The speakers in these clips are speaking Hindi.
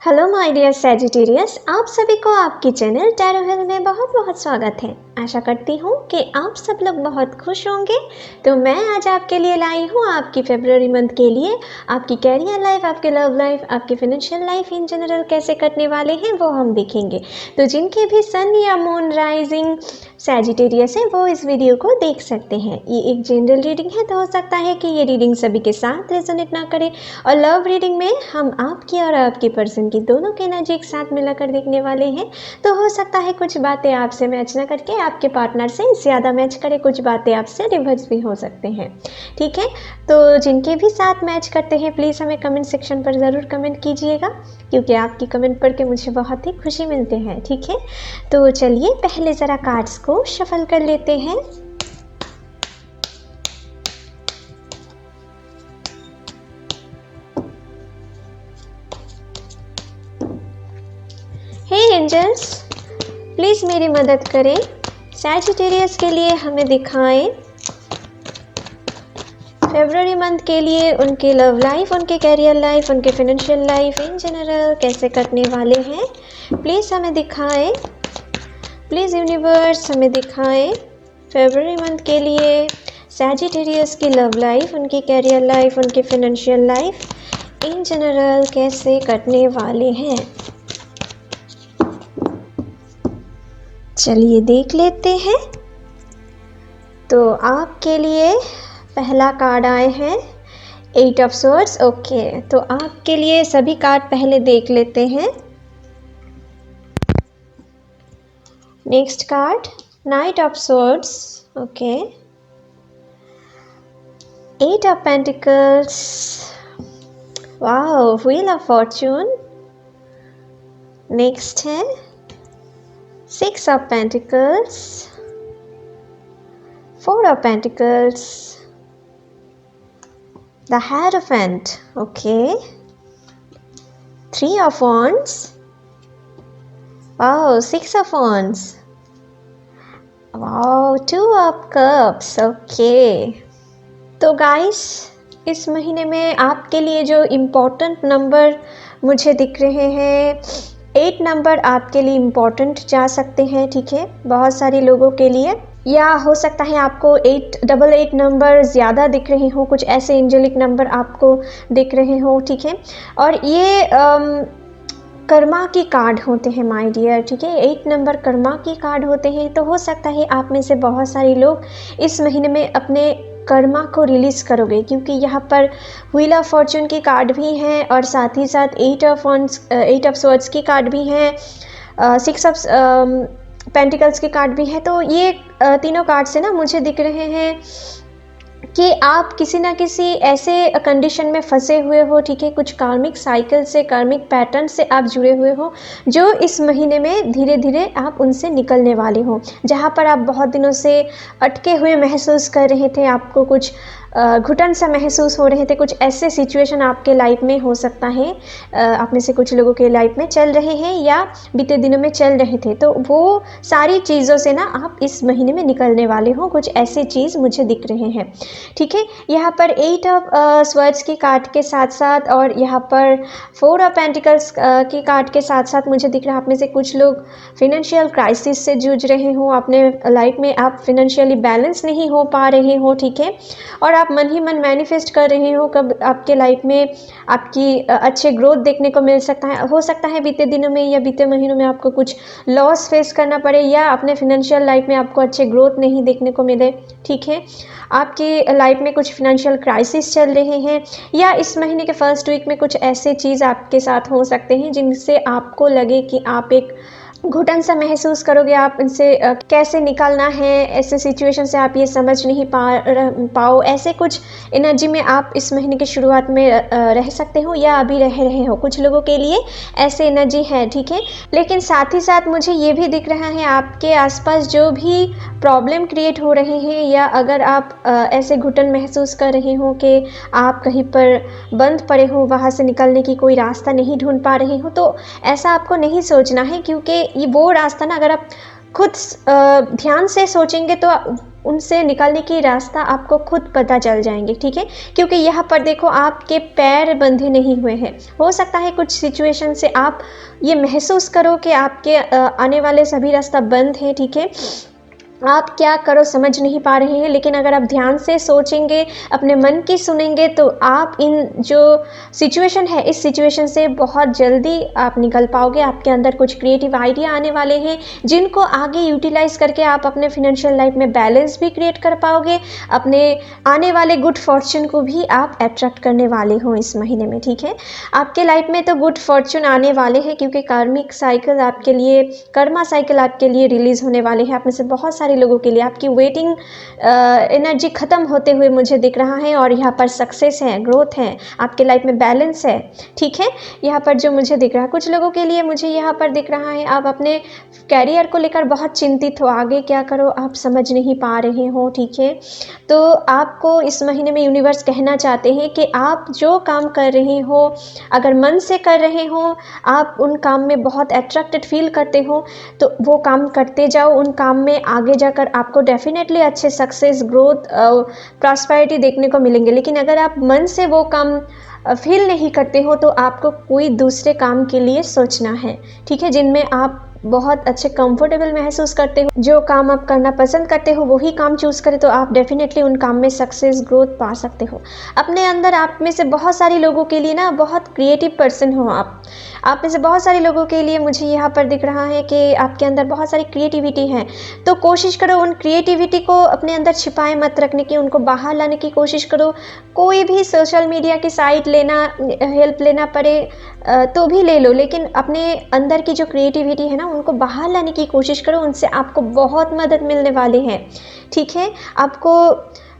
हेलो माय डियर सैजिटेरियस, आप सभी को आपकी चैनल टैरो हिल में बहुत बहुत स्वागत है। आशा करती हूँ कि आप सब लोग बहुत खुश होंगे। तो मैं आज आपके लिए लाई हूँ आपकी फरवरी मंथ के लिए आपकी कैरियर लाइफ, आपके लव लाइफ, आपकी फाइनेंशियल लाइफ इन जनरल कैसे कटने वाले हैं वो हम देखेंगे। तो जिनके भी सन या मून राइजिंग सैजिटेरियस है वो इस वीडियो को देख सकते हैं। ये एक जनरल रीडिंग है, तो हो सकता है कि ये रीडिंग सभी के साथ रेजोनेट ना करे। और लव रीडिंग में हम आपकी और आपके पर्सन की दोनों की एनर्जी एक साथ मिलाकर देखने वाले हैं। तो हो सकता है कुछ बातें आपसे मैच ना करके आपके पार्टनर से ज़्यादा मैच करे, कुछ बातें आपसे रिवर्स भी हो सकते हैं। ठीक है, तो जिनके भी साथ मैच करते हैं प्लीज़ हमें कमेंट सेक्शन पर ज़रूर कमेंट कीजिएगा, क्योंकि आपकी कमेंट पढ़ के मुझे बहुत ही खुशी मिलती है। ठीक है, तो चलिए पहले ज़रा कार्ड्स को शफल कर लेते हैं। हे एंजल्स, प्लीज़ मेरी मदद करें। सैजिटेरियस के लिए हमें दिखाएं फरवरी मंथ के लिए उनके लव लाइफ, उनके कैरियर लाइफ, उनके फाइनेंशियल लाइफ इन जनरल कैसे कटने वाले हैं। प्लीज़ हमें दिखाएं, प्लीज़ यूनिवर्स हमें दिखाएं फरवरी मंथ के लिए सैजिटेरियस की लव लाइफ, उनकी कैरियर लाइफ, उनकी फाइनेंशियल लाइफ इन जनरल कैसे कटने वाले हैं। चलिए देख लेते हैं। तो आपके लिए पहला कार्ड आए हैं 8 ऑफ स्वॉर्ड्स। ओके, तो आपके लिए सभी कार्ड पहले देख लेते हैं। Next card night of swords. Okay, 8 of pentacles, wow, wheel of Fortune. Next है 6 of Pentacles, 4 of Pentacles, the Hierophant, okay, 3 of Wands, wow, 6 of Wands, wow, 2 of Cups, okay। तो गाइस, इस महीने में आपके लिए जो इम्पोर्टेंट नंबर मुझे दिख रहे हैं, 8 नंबर आपके लिए इम्पॉर्टेंट जा सकते हैं। ठीक है, बहुत सारे लोगों के लिए, या हो सकता है आपको 888 नंबर ज़्यादा दिख रहे हो, कुछ ऐसे एंजेलिक नंबर आपको दिख रहे हो। ठीक है, और ये कर्मा की कार्ड होते हैं माय डियर। ठीक है, 8 नंबर कर्मा की कार्ड होते हैं। तो हो सकता है आप में से बहुत सारे लोग इस महीने में अपने कर्मा को रिलीज़ करोगे, क्योंकि यहाँ पर व्हील ऑफ फॉर्चून की कार्ड भी हैं और साथ ही साथ 8 ऑफ स्वॉर्ड्स की कार्ड भी हैं, 6 ऑफ पेंटिकल्स की कार्ड भी है। तो ये तीनों कार्ड से ना मुझे दिख रहे हैं कि आप किसी ना किसी ऐसे कंडीशन में फंसे हुए हो। ठीक है, कुछ कार्मिक साइकिल से, कार्मिक पैटर्न से आप जुड़े हुए हो, जो इस महीने में धीरे धीरे आप उनसे निकलने वाले हो। जहाँ पर आप बहुत दिनों से अटके हुए महसूस कर रहे थे, आपको कुछ घुटन सा महसूस हो रहे थे, कुछ ऐसे सिचुएशन आपके लाइफ में हो सकता है आप में से कुछ लोगों के लाइफ में चल रहे हैं या बीते दिनों में चल रहे थे। तो वो सारी चीज़ों से ना आप इस महीने में निकलने वाले हो, कुछ ऐसी चीज़ मुझे दिख रहे हैं। ठीक है, यहाँ पर 8 ऑफ स्वॉर्ड्स की कार्ड के साथ साथ और यहाँ पर 4 ऑफ पेंटिकल्स की कार्ड के साथ साथ मुझे दिख रहा है आप में से कुछ लोग फिनेंशियल क्राइसिस से जूझ रहे हो। अपने लाइफ में आप फिनेंशियली बैलेंस नहीं हो पा रहे हो। ठीक है, और आप मन ही मन मैनिफेस्ट कर रहे हो कब आपके लाइफ में आपकी अच्छे ग्रोथ देखने को मिल सकता है। हो सकता है बीते दिनों में या बीते महीनों में आपको कुछ लॉस फेस करना पड़े, या अपने फिनेंशियल लाइफ में आपको अच्छे ग्रोथ नहीं देखने को मिले। ठीक है, आपकी लाइफ में कुछ फिनेंशियल क्राइसिस चल रहे हैं, या इस महीने के फर्स्ट वीक में कुछ ऐसे चीज़ आपके साथ हो सकते हैं जिनसे आपको लगे कि आप एक घुटन सा महसूस करोगे। आप इनसे कैसे निकलना है, ऐसे सिचुएशन से आप ये समझ नहीं पाओ। ऐसे कुछ एनर्जी में आप इस महीने की शुरुआत में रह सकते हो या अभी रह रहे हो। कुछ लोगों के लिए ऐसे एनर्जी है। ठीक है, लेकिन साथ ही साथ मुझे ये भी दिख रहा है आपके आसपास जो भी प्रॉब्लम क्रिएट हो रहे हैं, या अगर आप ऐसे घुटन महसूस कर रहे हो कि आप कहीं पर बंद पड़े हो, वहाँ से निकलने की कोई रास्ता नहीं ढूंढ पा रहे हो, तो ऐसा आपको नहीं सोचना है, क्योंकि ये वो रास्ता ना, अगर आप खुद ध्यान से सोचेंगे तो उनसे निकलने की रास्ता आपको खुद पता चल जाएंगे, ठीक है। क्योंकि यहाँ पर देखो आपके पैर बंधे नहीं हुए हैं। हो सकता है कुछ सिचुएशन से आप ये महसूस करो कि आपके आने वाले सभी रास्ता बंद है, ठीक है। आप क्या करो समझ नहीं पा रहे हैं, लेकिन अगर आप ध्यान से सोचेंगे, अपने मन की सुनेंगे, तो आप इन जो सिचुएशन है, इस सिचुएशन से बहुत जल्दी आप निकल पाओगे। आपके अंदर कुछ क्रिएटिव आइडिया आने वाले हैं, जिनको आगे यूटिलाइज करके आप अपने फिनेंशियल लाइफ में बैलेंस भी क्रिएट कर पाओगे। अपने आने वाले गुड फॉर्चून को भी आप अट्रैक्ट करने वाले हो इस महीने में, ठीक है। आपके लाइफ में तो गुड फॉर्चून आने वाले हैं, क्योंकि कार्मिक साइकिल आपके लिए, कर्मा साइकिल आपके लिए रिलीज होने वाले हैं। आप में से बहुत सारे लोगों के लिए आपकी वेटिंग एनर्जी ख़त्म होते हुए मुझे दिख रहा है, और यहाँ पर सक्सेस है, ग्रोथ है, आपके लाइफ में बैलेंस है, ठीक है। यहाँ पर जो मुझे दिख रहा है, कुछ लोगों के लिए मुझे यहाँ पर दिख रहा है आप अपने कैरियर को लेकर बहुत चिंतित हो, आगे क्या करो आप समझ नहीं पा रहे हो, ठीक है। तो आपको इस महीने में यूनिवर्स कहना चाहते हैं कि आप जो काम कर रहे हो, अगर मन से कर रहे हो, आप उन काम में बहुत अट्रैक्टेड फील करते हो, तो वो काम करते जाओ। उन काम में आगे जाकर आपको डेफिनेटली अच्छे सक्सेस, ग्रोथ, प्रॉस्पेरिटी देखने को मिलेंगे। लेकिन अगर आप मन से वो काम फील नहीं करते हो, तो आपको कोई दूसरे काम के लिए सोचना है, ठीक है, जिनमें आप बहुत अच्छे कंफर्टेबल महसूस करते हो। जो काम आप करना पसंद करते हो वही काम चूज़ करें, तो आप डेफिनेटली उन काम में सक्सेस, ग्रोथ पा सकते हो। अपने अंदर आप में से बहुत सारे लोगों के लिए ना बहुत क्रिएटिव पर्सन हो आप में से बहुत सारे लोगों के लिए मुझे यहाँ पर दिख रहा है कि आपके अंदर बहुत सारी क्रिएटिविटी है। तो कोशिश करो उन क्रिएटिविटी को अपने अंदर छिपाए मत रखने की, उनको बाहर लाने की कोशिश करो। कोई भी सोशल मीडिया की साइट लेना, हेल्प लेना पड़े तो भी ले लो, लेकिन अपने अंदर की जो क्रिएटिविटी है ना, उनको बाहर लाने की कोशिश करो। उनसे आपको बहुत मदद मिलने वाली है, ठीक है। आपको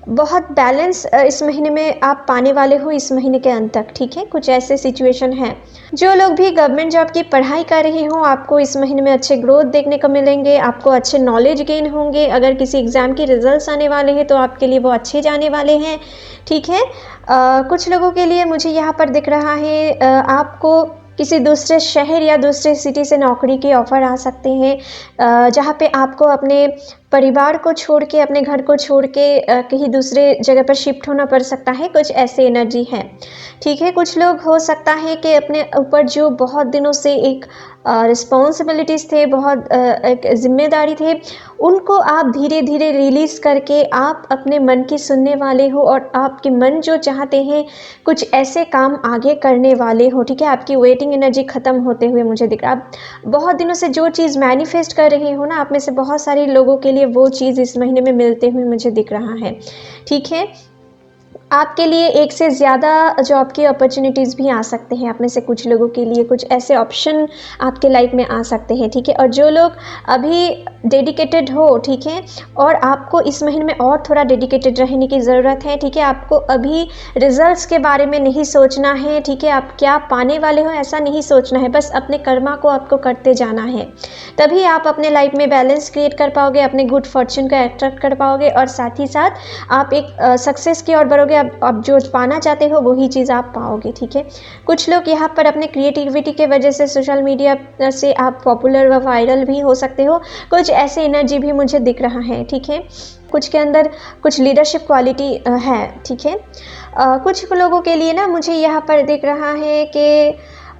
बहुत बैलेंस इस महीने में आप पाने वाले हो, इस महीने के अंत तक, ठीक है। कुछ ऐसे सिचुएशन है। जो लोग भी गवर्नमेंट जॉब की पढ़ाई कर रहे हो, आपको इस महीने में अच्छे ग्रोथ देखने को मिलेंगे, आपको अच्छे नॉलेज गेन होंगे। अगर किसी एग्ज़ाम के रिजल्ट्स आने वाले हैं तो आपके लिए वो अच्छे जाने वाले हैं, ठीक है। कुछ लोगों के लिए मुझे यहाँ पर दिख रहा है आपको किसी दूसरे शहर या दूसरे सिटी से नौकरी के ऑफ़र आ सकते हैं, जहाँ पे आपको अपने परिवार को छोड़ के, अपने घर को छोड़ के कहीं दूसरे जगह पर शिफ्ट होना पड़ सकता है। कुछ ऐसे एनर्जी है, ठीक है। कुछ लोग हो सकता है कि अपने ऊपर जो बहुत दिनों से एक रिस्पॉन्सिबिलिटीज़ थे, बहुत एक जिम्मेदारी थे, उनको आप धीरे धीरे रिलीज़ करके आप अपने मन की सुनने वाले हो, और आपके मन जो चाहते हैं कुछ ऐसे काम आगे करने वाले हो, ठीक है। आपकी वेटिंग एनर्जी ख़त्म होते हुए मुझे दिख रहा है। आप बहुत दिनों से जो चीज़ मैनिफेस्ट कर रहे हो ना, आप में से बहुत सारे लोगों के लिए वो चीज़ इस महीने में मिलते हुए मुझे दिख रहा है, ठीक है। आपके लिए एक से ज़्यादा जॉब की अपॉर्चुनिटीज़ भी आ सकते हैं। आप में से कुछ लोगों के लिए कुछ ऐसे ऑप्शन आपके लाइफ में आ सकते हैं, ठीक है। और जो लोग अभी डेडिकेटेड हो, ठीक है, और आपको इस महीने में और थोड़ा डेडिकेटेड रहने की ज़रूरत है, ठीक है। आपको अभी रिजल्ट्स के बारे में नहीं सोचना है, ठीक है। आप क्या पाने वाले हो ऐसा नहीं सोचना है, बस अपने कर्मा को आपको करते जाना है। तभी आप अपने लाइफ में बैलेंस क्रिएट कर पाओगे, अपने गुड फॉर्चून को अट्रैक्ट कर पाओगे, और साथ ही साथ आप एक सक्सेस की ओर बढ़ोगे। आप जो पाना चाहते हो वही चीज़ आप पाओगे, ठीक है। कुछ लोग यहाँ पर अपने क्रिएटिविटी के वजह से सोशल मीडिया से आप पॉपुलर व वायरल भी हो सकते हो। कुछ ऐसे एनर्जी भी मुझे दिख रहा है, ठीक है। कुछ के अंदर कुछ लीडरशिप क्वालिटी है, ठीक है। कुछ लोगों के लिए ना मुझे यहाँ पर दिख रहा है कि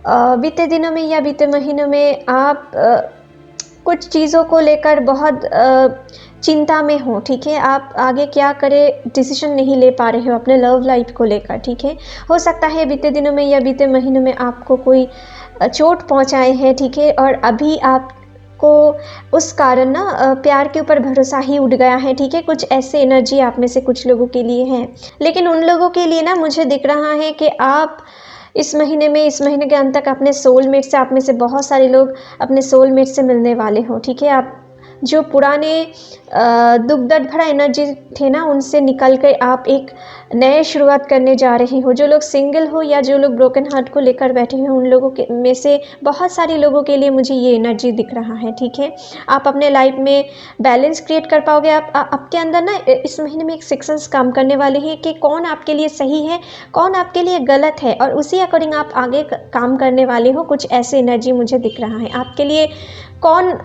बीते दिनों में या बीते महीनों में आप कुछ चीज़ों को लेकर बहुत चिंता में हो, ठीक है। आप आगे क्या करें डिसीजन नहीं ले पा रहे हो अपने लव लाइफ को लेकर, ठीक है। हो सकता है बीते दिनों में या बीते महीनों में आपको कोई चोट पहुंचाए हैं, ठीक है, और अभी आपको उस कारण ना प्यार के ऊपर भरोसा ही उठ गया है, ठीक है। कुछ ऐसे एनर्जी आप में से कुछ लोगों के लिए है। लेकिन उन लोगों के लिए ना मुझे दिख रहा है कि आप इस महीने के अंत तक अपने सोलमेट से, आप में से बहुत सारे लोग अपने सोलमेट से मिलने वाले हो, ठीक है। आप जो पुराने दुख दर्द भरा एनर्जी थे ना, उनसे निकल कर आप एक नए शुरुआत करने जा रहे हो। जो लोग सिंगल हो या जो लोग ब्रोकन हार्ट को लेकर बैठे हैं, उन लोगों के में से बहुत सारे लोगों के लिए मुझे ये एनर्जी दिख रहा है, ठीक है। आप अपने लाइफ में बैलेंस क्रिएट कर पाओगे। आपके अंदर ना इस महीने में एक सेक्शंस काम करने वाले हैं कि कौन आपके लिए सही है, कौन आपके लिए गलत है, और उसी अकॉर्डिंग आप आगे काम करने वाले हो। कुछ ऐसे एनर्जी मुझे दिख रहा है। आपके लिए कौन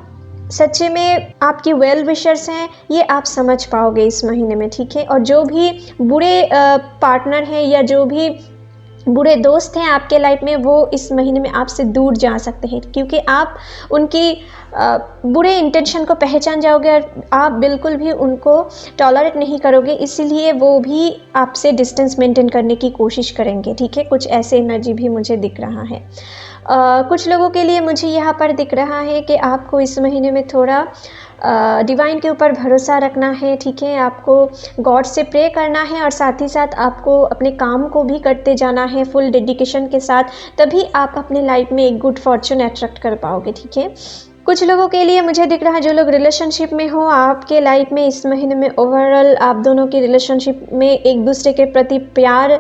सच्चे में आपकी वेल विशर्स हैं, ये आप समझ पाओगे इस महीने में, ठीक है। और जो भी बुरे पार्टनर हैं या जो भी बुरे दोस्त हैं आपके लाइफ में, वो इस महीने में आपसे दूर जा सकते हैं, क्योंकि आप उनकी बुरे इंटेंशन को पहचान जाओगे और आप बिल्कुल भी उनको टॉलरेट नहीं करोगे, इसीलिए वो भी आपसे डिस्टेंस मेंटेन करने की कोशिश करेंगे, ठीक है। कुछ ऐसे एनर्जी भी मुझे दिख रहा है। कुछ लोगों के लिए मुझे यहाँ पर दिख रहा है कि आपको इस महीने में थोड़ा डिवाइन के ऊपर भरोसा रखना है, ठीक है। आपको गॉड से प्रे करना है और साथ ही साथ आपको अपने काम को भी करते जाना है फुल डेडिकेशन के साथ, तभी आप अपने लाइफ में एक गुड फॉर्चून अट्रैक्ट कर पाओगे, ठीक है। कुछ लोगों के लिए मुझे दिख रहा है, जो लोग रिलेशनशिप में हो, आपके लाइफ में इस महीने में ओवरऑल आप दोनों की रिलेशनशिप में एक दूसरे के प्रति प्यार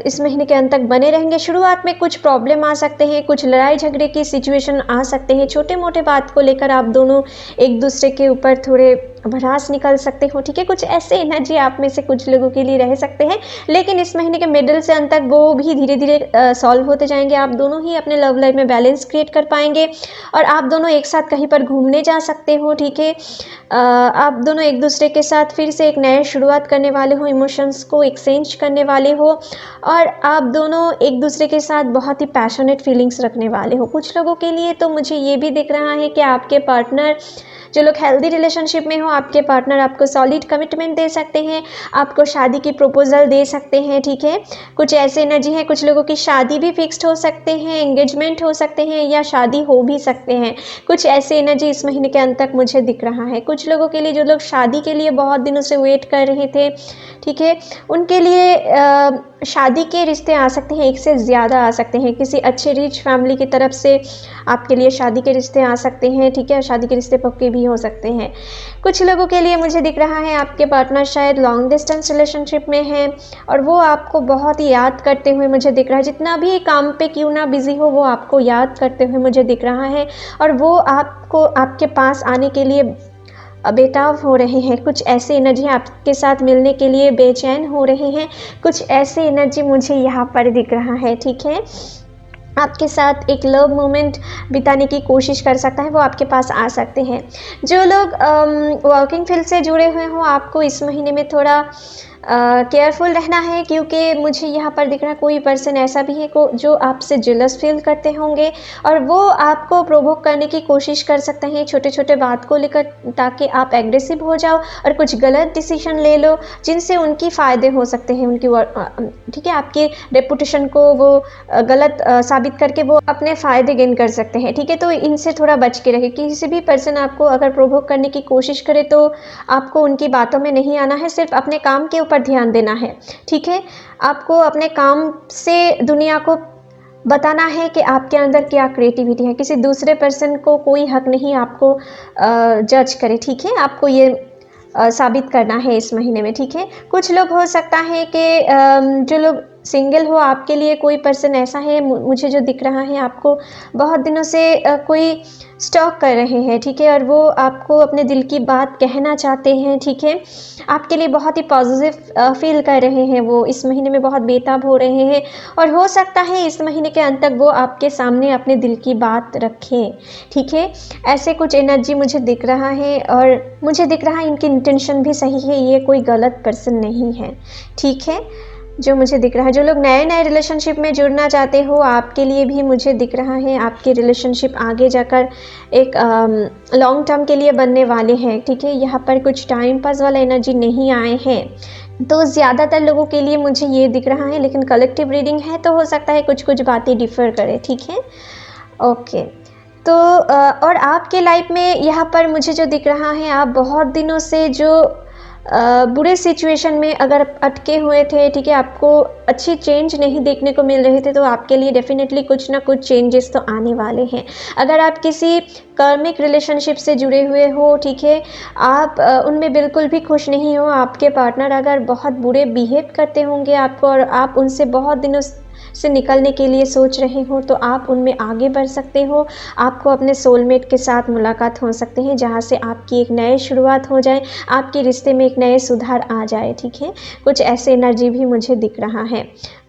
इस महीने के अंत तक बने रहेंगे। शुरुआत में कुछ प्रॉब्लम आ सकते हैं, कुछ लड़ाई झगड़े की सिचुएशन आ सकते हैं, छोटे मोटे बात को लेकर आप दोनों एक दूसरे के ऊपर थोड़े भड़ास निकल सकते हो, ठीक है। कुछ ऐसे एनर्जी आप में से कुछ लोगों के लिए रह सकते हैं, लेकिन इस महीने के मिडिल से अंत तक वो भी धीरे धीरे सॉल्व होते जाएंगे। आप दोनों ही अपने लव लाइफ में बैलेंस क्रिएट कर पाएंगे और आप दोनों एक साथ कहीं पर घूमने जा सकते हो, ठीक है। आप दोनों एक दूसरे के साथ फिर से एक नया शुरुआत करने वाले हो, इमोशंस को एक्सचेंज करने वाले हो और आप दोनों एक दूसरे के साथ बहुत ही पैशनेट फीलिंग्स रखने वाले हो। कुछ लोगों के लिए तो मुझे ये भी दिख रहा है कि आपके पार्टनर, जो लोग हेल्दी रिलेशनशिप में हो, आपके पार्टनर आपको सॉलिड कमिटमेंट दे सकते हैं, आपको शादी की प्रपोजल दे सकते हैं, ठीक है। कुछ ऐसे एनर्जी है, कुछ लोगों की शादी भी फिक्स्ड हो सकते हैं, एंगेजमेंट हो सकते हैं या शादी हो भी सकते हैं। कुछ ऐसे एनर्जी इस महीने के अंत तक मुझे दिख रहा है। कुछ लोगों के लिए, जो लोग शादी के लिए बहुत दिनों से वेट कर रहे थे, ठीक है, उनके लिए शादी के रिश्ते आ सकते हैं, एक से ज़्यादा आ सकते हैं। किसी अच्छे रिच फैमिली की तरफ से आपके लिए शादी के रिश्ते आ सकते हैं, ठीक है। शादी के रिश्ते पक्के भी हो सकते हैं। कुछ लोगों के लिए मुझे दिख रहा है आपके पार्टनर शायद लॉन्ग डिस्टेंस रिलेशनशिप में हैं और वो आपको बहुत ही याद करते हुए मुझे दिख रहा है। जितना भी काम पे क्यों ना बिजी हो, वो आपको याद करते हुए मुझे दिख रहा है और वो आपको आपके पास आने के लिए बेताब हो रहे हैं। कुछ ऐसे एनर्जी आपके साथ मिलने के लिए बेचैन हो रहे हैं। कुछ ऐसे एनर्जी मुझे यहाँ पर दिख रहा है, ठीक है। आपके साथ एक लव मोमेंट बिताने की कोशिश कर सकता है, वो आपके पास आ सकते हैं। जो लोग वर्किंग फील्ड से जुड़े हुए हों, आपको इस महीने में थोड़ा केयरफुल रहना है, क्योंकि मुझे यहाँ पर दिख रहा है कोई पर्सन ऐसा भी है जो आपसे जेलस फील करते होंगे और वो आपको प्रोवोक करने की कोशिश कर सकते हैं छोटे छोटे बात को लेकर, ताकि आप एग्रेसिव हो जाओ और कुछ गलत डिसीजन ले लो जिनसे उनकी फ़ायदे हो सकते हैं, उनकी ठीक है, आपकी रेपुटेशन को वो गलत साबित करके वो अपने फ़ायदे गेन कर सकते हैं, ठीक है। तो इनसे थोड़ा बच के रहे। किसी भी पर्सन आपको अगर प्रोवोक करने की कोशिश करे तो आपको उनकी बातों में नहीं आना है, सिर्फ अपने काम के पर ध्यान देना है, ठीक है। आपको अपने काम से दुनिया को बताना है कि आपके अंदर क्या क्रिएटिविटी है। किसी दूसरे पर्सन को कोई हक नहीं आपको जज करे, ठीक है। आपको ये साबित करना है इस महीने में, ठीक है। कुछ लोग हो सकता है कि जो लोग सिंगल हो, आपके लिए कोई पर्सन ऐसा है, मुझे जो दिख रहा है आपको बहुत दिनों से कोई स्टॉक कर रहे हैं, ठीक है, और वो आपको अपने दिल की बात कहना चाहते हैं, ठीक है। आपके लिए बहुत ही पॉजिटिव फील कर रहे हैं, वो इस महीने में बहुत बेताब हो रहे हैं और हो सकता है इस महीने के अंत तक वो आपके सामने अपने दिल की बात रखें, ठीक है। ऐसे कुछ एनर्जी मुझे दिख रहा है और मुझे दिख रहा है इनकी इंटेंशन भी सही है, ये कोई गलत पर्सन नहीं है, ठीक है, जो मुझे दिख रहा है। जो लोग नए नए रिलेशनशिप में जुड़ना चाहते हो, आपके लिए भी मुझे दिख रहा है आपके रिलेशनशिप आगे जाकर एक लॉन्ग टर्म के लिए बनने वाले हैं, ठीक है। यहाँ पर कुछ टाइम पास वाला एनर्जी नहीं आए हैं, तो ज़्यादातर लोगों के लिए मुझे ये दिख रहा है, लेकिन कलेक्टिव रीडिंग है तो हो सकता है कुछ कुछ बातें डिफ़र करें, ठीक है। ओके, तो और आपके लाइफ में यहाँ पर मुझे जो दिख रहा है, आप बहुत दिनों से जो बुरे सिचुएशन में अगर अटके हुए थे, ठीक है, आपको अच्छी चेंज नहीं देखने को मिल रहे थे, तो आपके लिए डेफिनेटली कुछ ना कुछ चेंजेस तो आने वाले हैं। अगर आप किसी कार्मिक रिलेशनशिप से जुड़े हुए हो, ठीक है, आप उनमें बिल्कुल भी खुश नहीं हो, आपके पार्टनर अगर बहुत बुरे बिहेव करते होंगे आपको और आप उनसे बहुत दिनों से निकलने के लिए सोच रहे हो, तो आप उनमें आगे बढ़ सकते हो। आपको अपने सोलमेट के साथ मुलाकात हो सकते हैं, जहाँ से आपकी एक नई शुरुआत हो जाए, आपके रिश्ते में एक नए सुधार आ जाए, ठीक है। कुछ ऐसे एनर्जी भी मुझे दिख रहा है।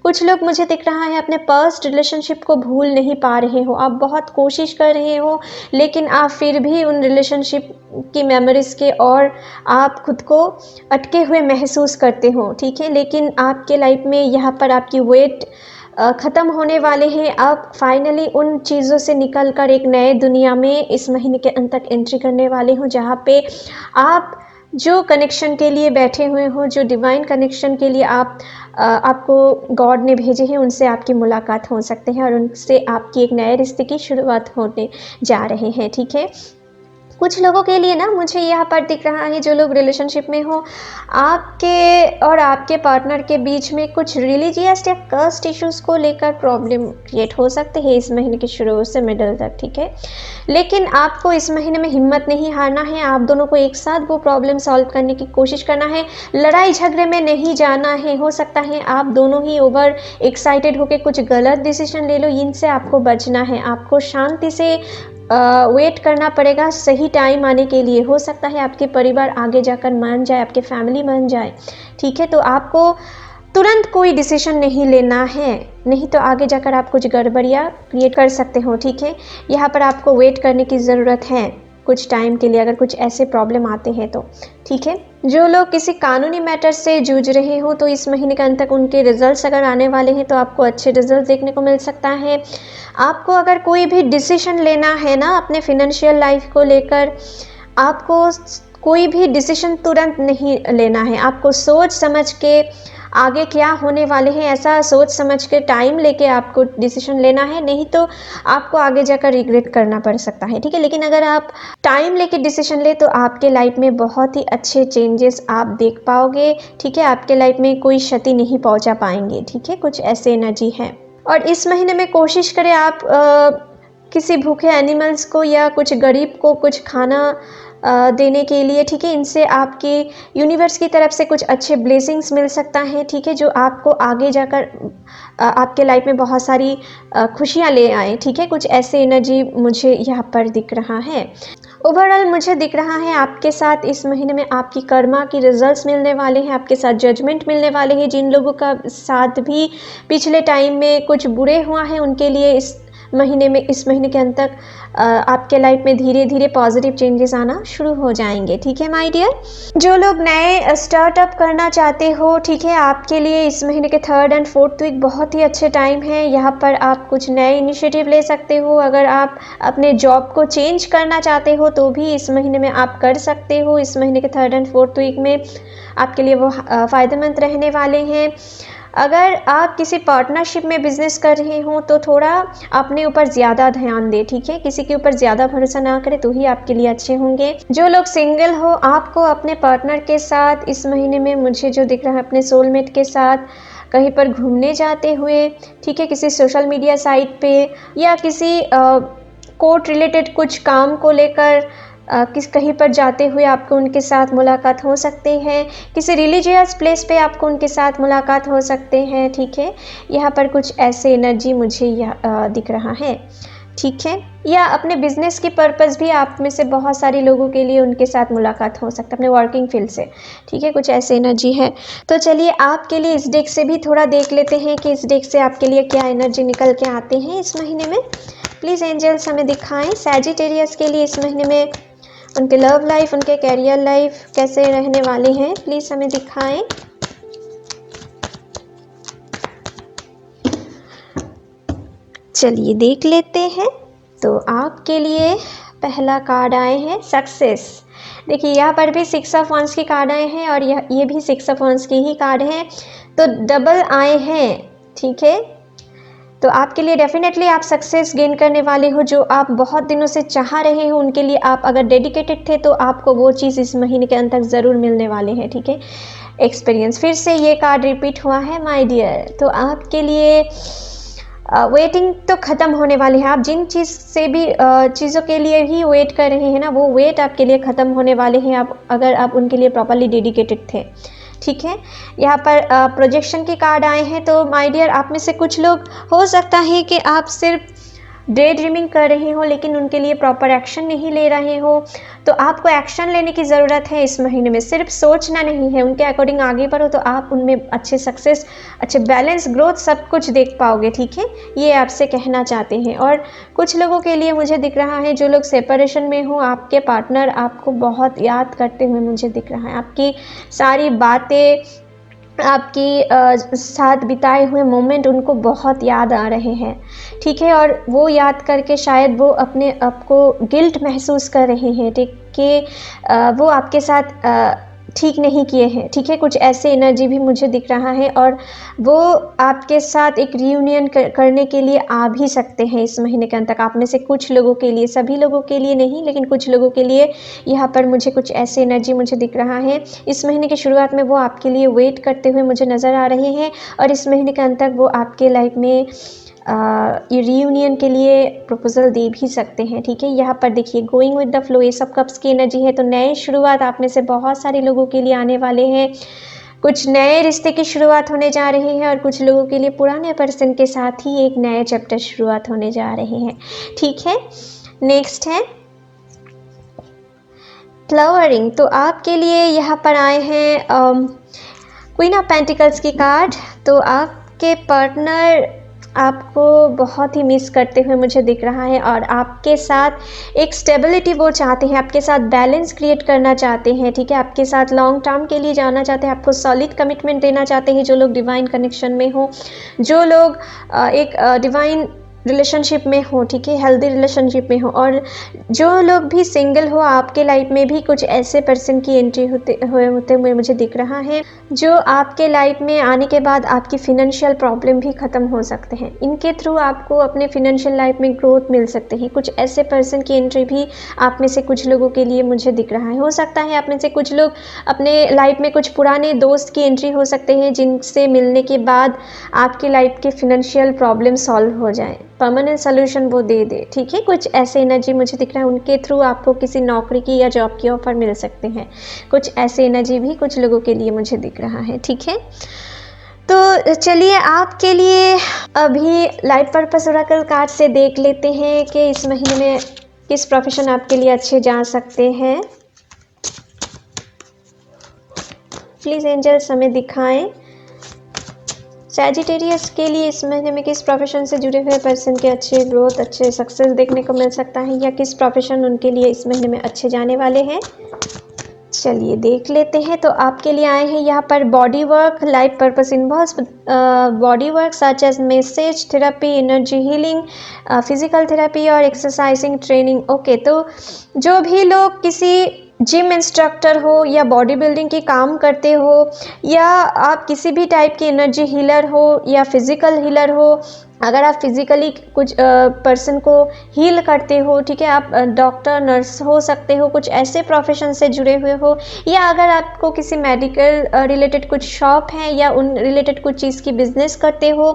कुछ लोग मुझे दिख रहा है अपने पास्ट रिलेशनशिप को भूल नहीं पा रहे हो, आप बहुत कोशिश कर रहे हो लेकिन आप फिर भी उन रिलेशनशिप की मेमोरीज़ के और आप खुद को अटके हुए महसूस करते हो, ठीक है। लेकिन आपके लाइफ में यहाँ पर आपकी वेट ख़त्म होने वाले हैं। आप फाइनली उन चीज़ों से निकल कर एक नए दुनिया में इस महीने के अंत तक एंट्री करने वाले हो, जहाँ पे आप जो कनेक्शन के लिए बैठे हुए हो, जो डिवाइन कनेक्शन के लिए आपको गॉड ने भेजे हैं, उनसे आपकी मुलाकात हो सकते हैं और उनसे आपकी एक नए रिश्ते की शुरुआत होने जा रहे हैं, ठीक है। कुछ लोगों के लिए ना मुझे यहाँ पर दिख रहा है, जो लोग रिलेशनशिप में हो, आपके और आपके पार्टनर के बीच में कुछ रिलीजियस या कास्ट इश्यूज़ को लेकर प्रॉब्लम क्रिएट हो सकते हैं इस महीने की शुरू से मिडल तक, ठीक है। लेकिन आपको इस महीने में हिम्मत नहीं हारना है, आप दोनों को एक साथ वो प्रॉब्लम सॉल्व करने की कोशिश करना है, लड़ाई झगड़े में नहीं जाना है। हो सकता है आप दोनों ही ओवर एक्साइटेड होकर कुछ गलत डिसीजन ले लो, इनसे आपको बचना है। आपको शांति से वेट करना पड़ेगा सही टाइम आने के लिए। हो सकता है आपके परिवार आगे जाकर मान जाए, आपके फैमिली मान जाए, ठीक है। तो आपको तुरंत कोई डिसीजन नहीं लेना है, नहीं तो आगे जाकर आप कुछ गड़बड़ियाँ क्रिएट कर सकते हो, ठीक है। यहाँ पर आपको वेट करने की ज़रूरत है कुछ टाइम के लिए, अगर कुछ ऐसे प्रॉब्लम आते हैं तो, ठीक है। जो लोग किसी कानूनी मैटर से जूझ रहे हो तो इस महीने के अंत तक उनके रिजल्ट्स अगर आने वाले हैं तो आपको अच्छे रिजल्ट देखने को मिल सकता है। आपको अगर कोई भी डिसीजन लेना है ना अपने फिनेंशियल लाइफ को लेकर, आपको कोई भी डिसीजन तुरंत नहीं लेना है, आपको सोच समझ के आगे क्या होने वाले हैं ऐसा सोच समझ के टाइम लेके आपको डिसीजन लेना है, नहीं तो आपको आगे जाकर रिग्रेट करना पड़ सकता है, ठीक है। लेकिन अगर आप टाइम लेके डिसीजन ले तो आपके लाइफ में बहुत ही अच्छे चेंजेस आप देख पाओगे, ठीक है। आपके लाइफ में कोई क्षति नहीं पहुंचा पाएंगे, ठीक है। कुछ ऐसे एनर्जी है। और इस महीने में कोशिश करें आप किसी भूखे एनिमल्स को या कुछ गरीब को कुछ खाना देने के लिए, ठीक है। इनसे आपके यूनिवर्स की तरफ से कुछ अच्छे ब्लेसिंग्स मिल सकता है, ठीक है, जो आपको आगे जाकर आपके लाइफ में बहुत सारी खुशियाँ ले आए, ठीक है। कुछ ऐसे एनर्जी मुझे यहाँ पर दिख रहा है। ओवरऑल मुझे दिख रहा है आपके साथ इस महीने में आपकी कर्मा की रिजल्ट्स मिलने वाले हैं, आपके साथ जजमेंट मिलने वाले हैं। जिन लोगों का साथ भी पिछले टाइम में कुछ बुरे हुआ है उनके लिए इस महीने के अंत तक आपके लाइफ में धीरे धीरे पॉजिटिव चेंजेस आना शुरू हो जाएंगे, ठीक है माय डियर। जो लोग नए स्टार्टअप करना चाहते हो, ठीक है, आपके लिए इस महीने के 3rd और 4th वीक बहुत ही अच्छे टाइम है। यहाँ पर आप कुछ नए इनिशिएटिव ले सकते हो। अगर आप अपने जॉब को चेंज करना चाहते हो तो भी इस महीने में आप कर सकते हो। इस महीने के 3rd और 4th वीक में आपके लिए वो फ़ायदेमंद रहने वाले हैं। अगर आप किसी पार्टनरशिप में बिजनेस कर रहे हो तो थोड़ा अपने ऊपर ज़्यादा ध्यान दें, ठीक है। किसी के ऊपर ज़्यादा भरोसा ना करें तो ही आपके लिए अच्छे होंगे। जो लोग सिंगल हो, आपको अपने पार्टनर के साथ इस महीने में मुझे जो दिख रहा है अपने सोलमेट के साथ कहीं पर घूमने जाते हुए, ठीक है, किसी सोशल मीडिया साइट पे या किसी कोर्ट रिलेटेड कुछ काम को लेकर कहीं पर जाते हुए आपको उनके साथ मुलाकात हो सकते हैं। किसी रिलीजियस प्लेस पे आपको उनके साथ मुलाकात हो सकते हैं, ठीक है। यहाँ पर कुछ ऐसे एनर्जी मुझे दिख रहा है, ठीक है। या अपने बिजनेस की पर्पस भी आप में से बहुत सारे लोगों के लिए उनके साथ मुलाकात हो सकता है अपने वर्किंग फील्ड से, ठीक है। कुछ ऐसे एनर्जी है। तो चलिए आपके लिए इस डेक से भी थोड़ा देख लेते हैं कि इस डेक से आपके लिए क्या एनर्जी निकल के आते हैं इस महीने में। प्लीज़ एंजल्स हमें दिखाएं सैजिटेरियस के लिए इस महीने में उनके लव लाइफ, उनके कैरियर लाइफ कैसे रहने वाले हैं, प्लीज़ हमें दिखाएं। चलिए देख लेते हैं। तो आपके लिए पहला कार्ड आए हैं सक्सेस। देखिए यहाँ पर भी 6 ऑफ वांड्स की कार्ड आए हैं और ये भी 6 ऑफ वांड्स की ही कार्ड हैं, तो डबल आए हैं, ठीक है। तो आपके लिए डेफिनेटली आप सक्सेस गेन करने वाले हो। जो आप बहुत दिनों से चाह रहे हो उनके लिए आप अगर डेडिकेटेड थे तो आपको वो चीज़ इस महीने के अंत तक ज़रूर मिलने वाले हैं, ठीक है। एक्सपीरियंस, फिर से ये कार्ड रिपीट हुआ है माय डियर। तो आपके लिए वेटिंग तो ख़त्म होने वाली है। आप जिन चीज़ों के लिए ही वेट कर रहे हैं ना, वो वेट आपके लिए ख़त्म होने वाले हैं आप अगर आप उनके लिए प्रॉपरली डेडिकेटेड थे, ठीक है। यहाँ पर प्रोजेक्शन के कार्ड आए हैं। तो माय डियर आप में से कुछ लोग हो सकता है कि आप सिर्फ डे ड्रीमिंग कर रहे हो लेकिन उनके लिए प्रॉपर एक्शन नहीं ले रहे हो, तो आपको एक्शन लेने की ज़रूरत है इस महीने में। सिर्फ सोचना नहीं है, उनके अकॉर्डिंग आगे बढ़ो तो आप उनमें अच्छे सक्सेस, अच्छे बैलेंस, ग्रोथ सब कुछ देख पाओगे, ठीक है, ये आपसे कहना चाहते हैं। और कुछ लोगों के लिए मुझे दिख रहा है, जो लोग सेपरेशन में हो, आपके पार्टनर आपको बहुत याद करते हुए मुझे दिख रहा है। आपकी सारी बातें, आपकी साथ बिताए हुए मोमेंट उनको बहुत याद आ रहे हैं, ठीक है, और वो याद करके शायद वो अपने आप को गिल्ट महसूस कर रहे हैं, ठीक, कि वो आपके साथ ठीक नहीं किए हैं, ठीक है, कुछ ऐसे एनर्जी भी मुझे दिख रहा है। और वो आपके साथ एक रियूनियन करने के लिए आ भी सकते हैं इस महीने के अंत तक। आप में से कुछ लोगों के लिए, सभी लोगों के लिए नहीं, लेकिन कुछ लोगों के लिए यहाँ पर मुझे कुछ ऐसे एनर्जी मुझे दिख रहा है। इस महीने की शुरुआत में वो आपके लिए वेट करते हुए मुझे नज़र आ रहे हैं, और इस महीने के अंत तक वो आपके लाइफ में ये रीयूनियन के लिए प्रपोजल दे भी सकते हैं, ठीक है। यहाँ पर देखिए गोइंग विद द फ्लो, ये सब कप्स की एनर्जी है, तो नए शुरुआत आप में से बहुत सारे लोगों के लिए आने वाले हैं। कुछ नए रिश्ते की शुरुआत होने जा रही है, और कुछ लोगों के लिए पुराने पर्सन के साथ ही एक नए चैप्टर शुरुआत होने जा रहे हैं, ठीक है। नेक्स्ट है फ्लावरिंग, तो आपके लिए यहाँ पर आए हैं क्वीन ऑफ पेंटिकल्स की कार्ड। तो आपके पार्टनर आपको बहुत ही मिस करते हुए मुझे दिख रहा है, और आपके साथ एक स्टेबिलिटी वो चाहते हैं, आपके साथ बैलेंस क्रिएट करना चाहते हैं, ठीक है, आपके साथ लॉन्ग टर्म के लिए जाना चाहते हैं, आपको सॉलिड कमिटमेंट देना चाहते हैं। जो लोग डिवाइन कनेक्शन में हो, जो लोग एक डिवाइन रिलेशनशिप में हो, ठीक है, हेल्दी रिलेशनशिप में हो, और जो लोग भी सिंगल हो, आपके लाइफ में भी कुछ ऐसे पर्सन की एंट्री होते हुए मुझे दिख रहा है, जो आपके लाइफ में आने के बाद आपकी फिनेंशियल प्रॉब्लम भी ख़त्म हो सकते हैं। इनके थ्रू आपको अपने फिनेंशियल लाइफ में ग्रोथ मिल सकते हैं। कुछ ऐसे पर्सन की एंट्री भी आप में से कुछ लोगों के लिए मुझे दिख रहा है। हो सकता है आप में से कुछ लोग अपने लाइफ में कुछ पुराने दोस्त की एंट्री हो सकते हैं, जिनसे मिलने के बाद आपकी लाइफ के फिनेंशियल प्रॉब्लम सॉल्व हो जाए, परमानेंट सोल्यूशन वो दे दे, ठीक है। कुछ ऐसे एनर्जी मुझे दिख रहा है, उनके थ्रू आपको किसी नौकरी की या जॉब की ऑफर मिल सकते हैं। कुछ ऐसे एनर्जी भी कुछ लोगों के लिए मुझे दिख रहा है, ठीक है। तो चलिए आपके लिए अभी लाइफ पर्पस ओरेकल कार्ड से देख लेते हैं कि इस महीने में किस प्रोफेशन आपके लिए अच्छे जा सकते हैं। प्लीज़ एंजल्स हमें दिखाएं सैजिटेरियस के लिए इस महीने में किस प्रोफेशन से जुड़े हुए पर्सन के अच्छे ग्रोथ, अच्छे सक्सेस देखने को मिल सकता है, या किस प्रोफेशन उनके लिए इस महीने में अच्छे जाने वाले हैं। चलिए देख लेते हैं। तो आपके लिए आए हैं यहाँ पर body work, life purpose involves body work such as massage therapy, energy healing, physical therapy और एक्सरसाइजिंग ट्रेनिंग। ओके, तो जो भी लोग किसी जिम इंस्ट्रक्टर हो, या बॉडी बिल्डिंग के काम करते हो, या आप किसी भी टाइप की एनर्जी हीलर हो या फिज़िकल हीलर हो, अगर आप फिज़िकली कुछ पर्सन को हील करते हो, ठीक है, आप डॉक्टर, नर्स हो सकते हो, कुछ ऐसे प्रोफेशन से जुड़े हुए हो, या अगर आपको किसी मेडिकल रिलेटेड कुछ शॉप है या उन रिलेटेड कुछ चीज़ की बिजनेस करते हो,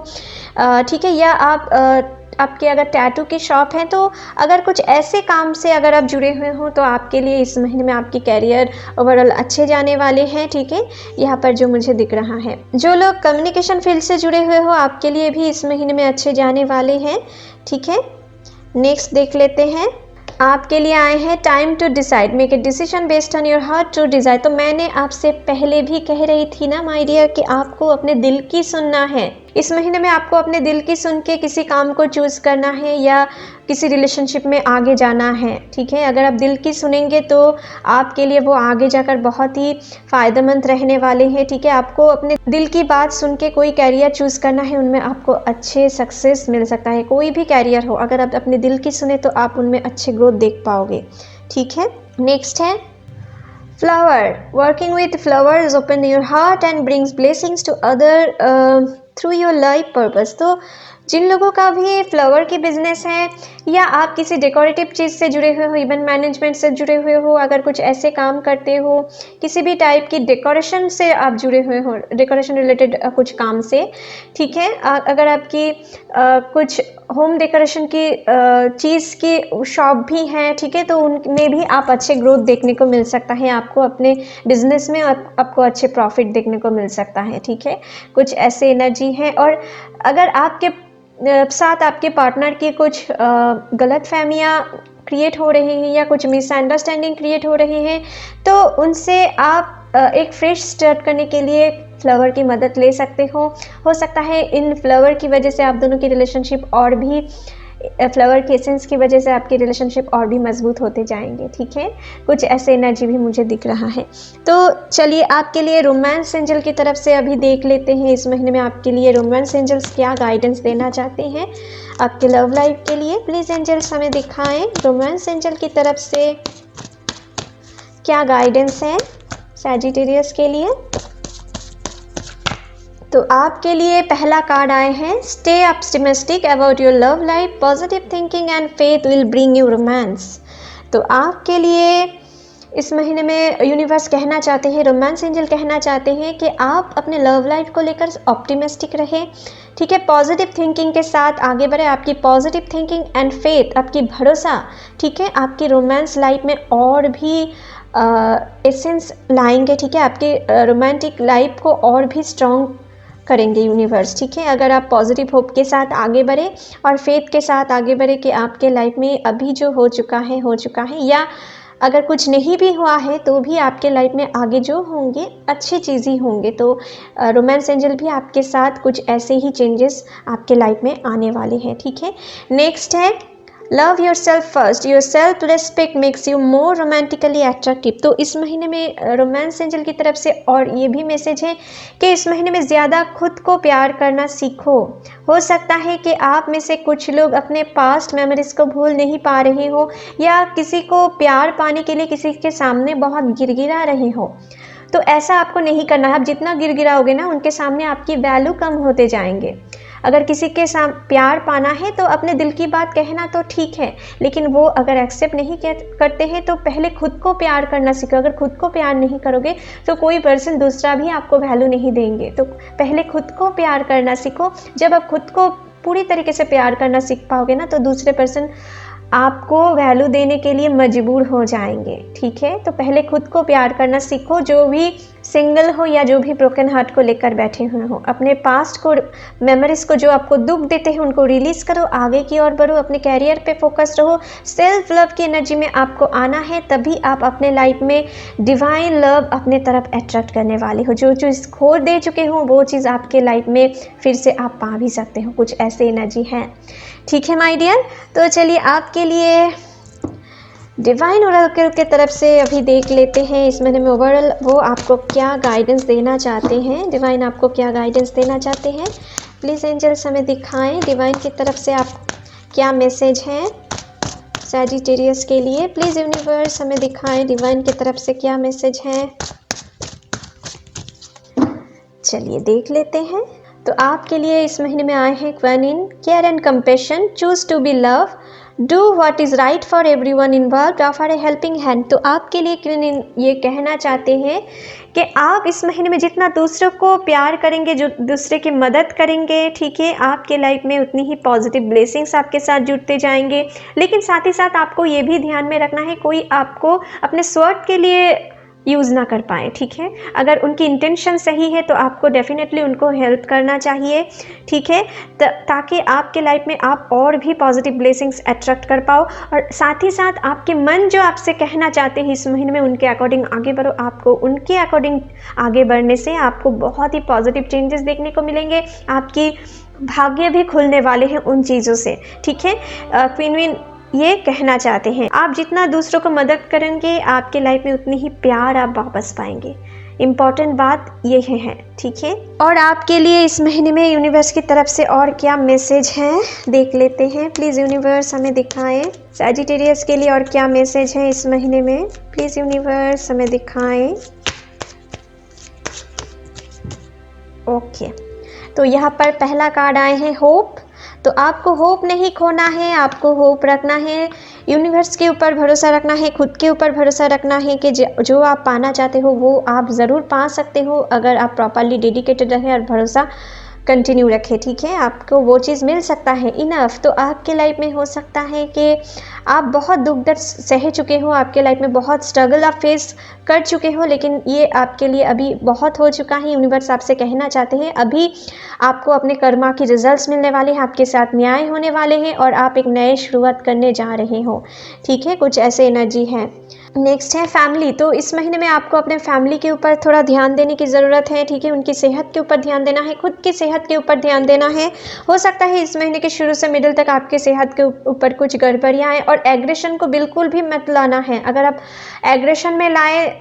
ठीक है, या आप आपके अगर टैटू की शॉप है, तो अगर कुछ ऐसे काम से अगर आप जुड़े हुए हो, तो आपके लिए इस महीने में आपकी कैरियर ओवरऑल अच्छे जाने वाले हैं, ठीक है, यहाँ पर जो मुझे दिख रहा है। जो लोग कम्युनिकेशन फील्ड से जुड़े हुए हो, आपके लिए भी इस महीने में अच्छे जाने वाले हैं, ठीक है। नेक्स्ट देख लेते हैं। आपके लिए आए हैं time to decide, make a decision based on your heart to desire. तो मैंने आपसे पहले भी कह रही थी ना माय डियर, कि आपको अपने दिल की सुनना है। इस महीने में आपको अपने दिल की सुन के किसी काम को चूज़ करना है, या किसी रिलेशनशिप में आगे जाना है, ठीक है। अगर आप दिल की सुनेंगे तो आपके लिए वो आगे जाकर बहुत ही फ़ायदेमंद रहने वाले हैं, ठीक है। आपको अपने दिल की बात सुन के कोई कैरियर चूज़ करना है, उनमें आपको अच्छे सक्सेस मिल सकता है। कोई भी कैरियर हो, अगर आप अपने दिल की सुने तो आप उनमें अच्छे ग्रोथ देख पाओगे, ठीक है। नेक्स्ट है flower, working with flowers open your heart and brings blessings to other through your life purpose. तो जिन लोगों का भी फ्लावर की बिजनेस है, या आप किसी डेकोरेटिव चीज़ से जुड़े हुए हो, इवेंट मैनेजमेंट से जुड़े हुए हो, अगर कुछ ऐसे काम करते हो, किसी भी टाइप की डेकोरेशन से आप जुड़े हुए हो, डेकोरेशन रिलेटेड कुछ काम से, ठीक है। अगर आपकी कुछ होम डेकोरेशन की चीज़ की शॉप भी है, ठीक है, तो उनमें भी आप अच्छे ग्रोथ देखने को मिल सकता है। आपको अपने बिजनेस में आपको अच्छे प्रॉफिट देखने को मिल सकता है, ठीक है। कुछ ऐसे एनर्जी है। और अगर आपके साथ आपके पार्टनर की कुछ गलतफहमियां क्रिएट हो रही हैं या कुछ मिसअंडरस्टैंडिंग क्रिएट हो रही हैं, तो उनसे आप एक फ्रेश स्टार्ट करने के लिए फ्लावर की मदद ले सकते हो सकता है इन फ्लावर की वजह से आप दोनों की रिलेशनशिप और भी फ्लावर के एसेंस की वजह से आपकी रिलेशनशिप और भी मजबूत होते जाएंगे। ठीक है, कुछ ऐसे एनर्जी भी मुझे दिख रहा है। तो चलिए आपके लिए रोमांस एंजल की तरफ से अभी देख लेते हैं इस महीने में आपके लिए रोमांस एंजल्स क्या गाइडेंस देना चाहते हैं आपके लव लाइफ के लिए। प्लीज़ एंजल्स हमें दिखाएं रोमांस एंजल की तरफ से क्या गाइडेंस है सैजिटेरियस के लिए। तो आपके लिए पहला कार्ड आए हैं, stay optimistic about your love life, positive thinking and faith will bring you romance. तो आपके लिए इस महीने में यूनिवर्स कहना चाहते हैं, रोमांस एंजल कहना चाहते हैं कि आप अपने लव लाइफ को लेकर ऑप्टिमिस्टिक रहें। ठीक है, पॉजिटिव थिंकिंग के साथ आगे बढ़े। आपकी पॉजिटिव थिंकिंग एंड फेथ, आपकी भरोसा, ठीक है, आपकी रोमांस लाइफ में और भी एसेंस लाएंगे। ठीक है, आपकी रोमांटिक लाइफ को और भी स्ट्रॉन्ग करेंगे यूनिवर्स। ठीक है, अगर आप पॉजिटिव होप के साथ आगे बढ़े और फेथ के साथ आगे बढ़े कि आपके लाइफ में अभी जो हो चुका है या अगर कुछ नहीं भी हुआ है तो भी आपके लाइफ में आगे जो होंगे अच्छी चीज़ ही होंगे। तो रोमांस एंजल भी आपके साथ कुछ ऐसे ही चेंजेस आपके लाइफ में आने वाले हैं। ठीक है, नेक्स्ट है love your self first, your self respect makes you more romantically attractive. तो इस महीने में रोमांस एंजल की तरफ से और ये भी मैसेज है कि इस महीने में ज़्यादा खुद को प्यार करना सीखो। हो सकता है कि आप में से कुछ लोग अपने पास्ट मेमोरीज को भूल नहीं पा रहे हो या किसी को प्यार पाने के लिए किसी के सामने बहुत गिड़गिड़ा रहे हो। तो ऐसा आपको नहीं करना है। आप जितना गिड़गिड़ाओगे ना उनके सामने आपकी वैल्यू कम होते जाएंगे। अगर किसी के साथ प्यार पाना है तो अपने दिल की बात कहना तो ठीक है, लेकिन वो अगर एक्सेप्ट नहीं करते हैं तो पहले खुद को प्यार करना सीखो। अगर खुद को प्यार नहीं करोगे तो कोई पर्सन दूसरा भी आपको वैल्यू नहीं देंगे। तो पहले खुद को प्यार करना सीखो। जब आप खुद को पूरी तरीके से प्यार करना सीख पाओगे ना तो दूसरे पर्सन आपको वैल्यू देने के लिए मजबूर हो जाएंगे। ठीक है, तो पहले खुद को प्यार करना सीखो। जो भी सिंगल हो या जो भी ब्रोकन हार्ट को लेकर बैठे हुए हो, अपने पास्ट को, मेमोरीज को जो आपको दुख देते हैं उनको रिलीज करो, आगे की ओर बढ़ो, अपने कैरियर पे फोकस रहो। सेल्फ लव की एनर्जी में आपको आना है, तभी आप अपने लाइफ में डिवाइन लव अपने तरफ अट्रैक्ट करने वाले हो। जो चीज़ खो दे चुके हो वो चीज़ आपके लाइफ में फिर से आप पा भी सकते हो। कुछ ऐसे एनर्जी है। ठीक है माय डियर, तो चलिए आपके लिए डिवाइन ओरेकल के तरफ से अभी देख लेते हैं इस महीने में ओवरऑल वो आपको क्या गाइडेंस देना चाहते हैं। डिवाइन आपको क्या गाइडेंस देना चाहते हैं, प्लीज़ एंजल्स हमें दिखाएं। डिवाइन की तरफ से आप क्या मैसेज है सैजिटेरियस के लिए। प्लीज़ यूनिवर्स हमें दिखाएं डिवाइन की तरफ से क्या मैसेज है। चलिए देख लेते हैं। तो आपके लिए इस महीने में आए हैं queen, care and compassion, choose to be love, do what is right for everyone involved, offer a helping hand. तो आपके लिए क्वीन ये कहना चाहते हैं कि आप इस महीने में जितना दूसरों को प्यार करेंगे, जो दूसरे की मदद करेंगे, ठीक है, आपके लाइफ में उतनी ही पॉजिटिव ब्लेसिंग्स आपके साथ जुड़ते जाएंगे। लेकिन साथ ही साथ आपको ये भी ध्यान में रखना है कोई आपको अपने स्वार्थ के लिए यूज़ ना कर पाए। ठीक है, अगर उनकी इंटेंशन सही है तो आपको डेफिनेटली उनको हेल्प करना चाहिए। ठीक है, ताकि आपके लाइफ में आप और भी पॉजिटिव ब्लेसिंग्स अट्रैक्ट कर पाओ। और साथ ही साथ आपके मन जो आपसे कहना चाहते हैं इस महीने में उनके अकॉर्डिंग आगे बढ़ो। आपको उनके अकॉर्डिंग आगे बढ़ने से आपको बहुत ही पॉजिटिव चेंजेस देखने को मिलेंगे। आपकी भाग्य भी खुलने वाले हैं उन चीज़ों से। ठीक है, क्वीन ये कहना चाहते हैं आप जितना दूसरों को मदद करेंगे आपके लाइफ में उतनी ही प्यार आप वापस पाएंगे। इम्पॉर्टेंट बात ये है। ठीक है, और आपके लिए इस महीने में यूनिवर्स की तरफ से और क्या मैसेज है देख लेते हैं। प्लीज़ यूनिवर्स हमें दिखाएं सैजिटेरियस के लिए और क्या मैसेज है इस महीने में। प्लीज़ यूनिवर्स हमें दिखाएं। ओके, तो यहाँ पर पहला कार्ड आए हैं होप। तो आपको होप नहीं खोना है, आपको होप रखना है, यूनिवर्स के ऊपर भरोसा रखना है, खुद के ऊपर भरोसा रखना है कि जो आप पाना चाहते हो वो आप ज़रूर पा सकते हो अगर आप प्रॉपरली डेडिकेटेड रहें और भरोसा कंटिन्यू रखें, ठीक है। आपको वो चीज़ मिल सकता है इनफ। तो आपके लाइफ में हो सकता है कि आप बहुत दुख दर्द सह चुके हो, आपके लाइफ में बहुत स्ट्रगल आप फेस कर चुके हो, लेकिन ये आपके लिए अभी बहुत हो चुका है। यूनिवर्स आपसे कहना चाहते हैं अभी आपको अपने कर्मा की रिजल्ट्स मिलने वाले हैं, आपके साथ न्याय होने वाले हैं और आप एक नए शुरुआत करने जा रहे हो, ठीक है। कुछ ऐसे एनर्जी है। नेक्स्ट है फैमिली। तो इस महीने में आपको अपने फैमिली के ऊपर थोड़ा ध्यान देने की ज़रूरत है, ठीक है। उनकी सेहत के ऊपर ध्यान देना है, खुद की सेहत के ऊपर ध्यान देना है। हो सकता है इस महीने के शुरू से मिडिल तक आपकी सेहत के ऊपर कुछ गड़बड़ियाँ आएँ, और एग्रेशन को बिल्कुल भी मत लाना है। अगर आप एग्रेशन में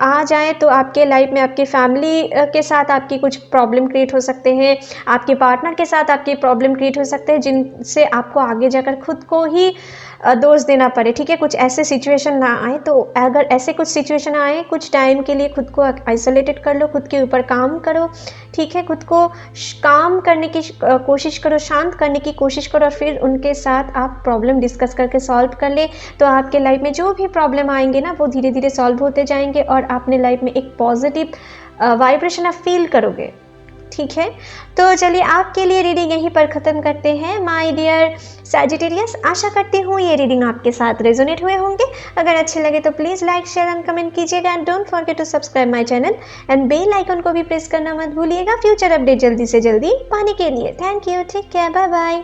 आ जाएँ तो आपके लाइफ में आपकी फैमिली के साथ आपकी कुछ प्रॉब्लम क्रिएट हो सकते हैं, आपके पार्टनर के साथ आपकी प्रॉब्लम क्रिएट हो सकते हैं, जिनसे आपको आगे जाकर खुद को ही दोष देना पड़े, ठीक है। कुछ ऐसे सिचुएशन ना आए। तो अगर ऐसे कुछ सिचुएशन आए, कुछ टाइम के लिए खुद को आइसोलेटेड कर लो, खुद के ऊपर काम करो, ठीक है। खुद को काम करने की कोशिश करो, शांत करने की कोशिश करो, और फिर उनके साथ आप प्रॉब्लम डिस्कस करके सॉल्व कर ले। तो आपके लाइफ में जो भी प्रॉब्लम आएंगे ना, वो धीरे धीरे सॉल्व होते जाएंगे और अपने लाइफ में एक पॉजिटिव वाइब्रेशन आप फील करोगे, ठीक है। तो चलिए आपके लिए रीडिंग यहीं पर ख़त्म करते हैं माय डियर सैजिटेरियस। आशा करती हूँ ये रीडिंग आपके साथ रेजोनेट हुए होंगे। अगर अच्छे लगे तो please like share and comment कीजिएगा, and don't forget to subscribe my channel and bell icon को भी प्रेस करना मत भूलिएगा फ्यूचर अपडेट जल्दी से जल्दी पाने के लिए। Thank you, take care, bye bye.